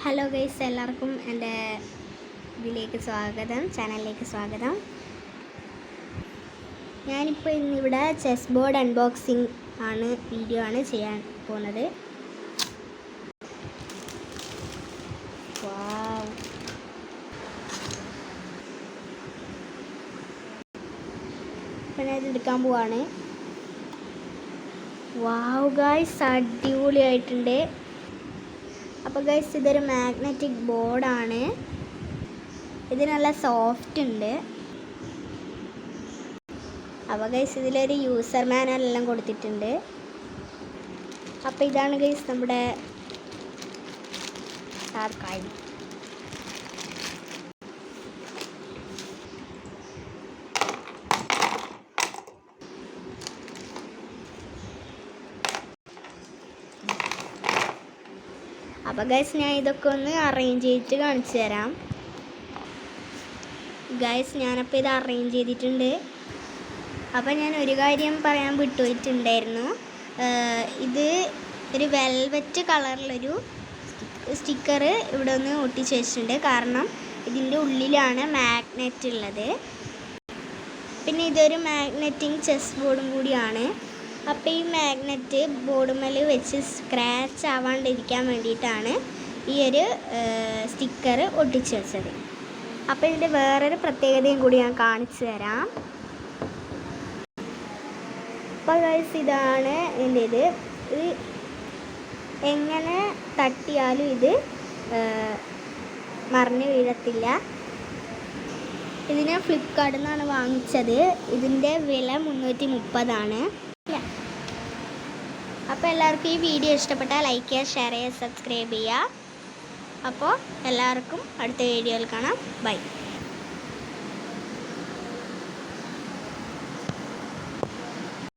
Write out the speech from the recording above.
Hello guys, എല്ലാവർക്കും എൻ്റെ ചാനലിലേക്ക് സ്വാഗതം. ഞാനിപ്പോൾ ഇന്നിവിടെ ചെസ് ബോർഡ് അൺബോക്സിങ് വീഡിയോ ആണ് ചെയ്യാൻ പോകുന്നത്. ഇപ്പം ഞാൻ ഇത് എടുക്കാൻ പോവാണ്. വാവ് ഗൈസ്, അടിപൊളിയായിട്ടുണ്ട്. അപ്പോൾ ഗൈസ്, ഇതൊരു മാഗ്നറ്റിക് ബോർഡാണ്. ഇത് നല്ല സോഫ്റ്റ് ഉണ്ട്. അപ്പോൾ ഗൈസ്, ഇതിലൊരു യൂസർ മാനുവൽ എല്ലാം കൊടുത്തിട്ടുണ്ട്. അപ്പോൾ ഇതാണ് ഗൈസ് നമ്മുടെ കാർഡ്. അപ്പോൾ ഗൈസ്, ഞാൻ ഇതൊക്കെ ഒന്ന് അറേഞ്ച് ചെയ്തിട്ട് കാണിച്ചു തരാം. ഗൈസ്, ഞാനപ്പോൾ ഇത് അറേഞ്ച് ചെയ്തിട്ടുണ്ട്. അപ്പോൾ ഞാൻ ഒരു കാര്യം പറയാൻ വിട്ടുപോയിട്ടുണ്ടായിരുന്നു. ഇത് ഒരു വെൽവെറ്റ് കളറിലൊരു സ്റ്റിക്കർ ഇവിടെ ഒന്ന് ഒട്ടിച്ച് വെച്ചിട്ടുണ്ട്. കാരണം ഇതിൻ്റെ ഉള്ളിലാണ് മാഗ്നറ്റ് ഉള്ളത്. പിന്നെ ഇതൊരു മാഗ്നറ്റിക് ചെസ് ബോർഡും കൂടിയാണ്. അപ്പോൾ ഈ മാഗ്നറ്റ് ബോർഡുമേൽ വെച്ച് സ്ക്രാച്ച് ആവാണ്ടിരിക്കാൻ വേണ്ടിയിട്ടാണ് ഈ ഒരു സ്റ്റിക്കർ ഒട്ടിച്ച് വെച്ചത്. അപ്പോൾ ഇതിൻ്റെ വേറൊരു പ്രത്യേകതയും കൂടി ഞാൻ കാണിച്ചു തരാം. അപ്പോൾ ഗൈസ്, ഇതാണ് ഇതിൻ്റെ ഇത് എങ്ങനെ തട്ടിയാലും ഇത് മറിഞ്ഞ് വീഴത്തില്ല. ഇതിനെ ഫ്ലിപ്കാർട്ടിൽ നിന്നാണ് വാങ്ങിച്ചത്. ഇതിൻ്റെ വില 330 അപ്പോൾ എല്ലാവർക്കും ഈ വീഡിയോ ഇഷ്ടപ്പെട്ടാൽ ലൈക്ക് ചെയ്യുക, ഷെയർ ചെയ്യുക, സബ്സ്ക്രൈബ് ചെയ്യുക. അപ്പോൾ എല്ലാവർക്കും അടുത്ത വീഡിയോയിൽ കാണാം. ബൈ.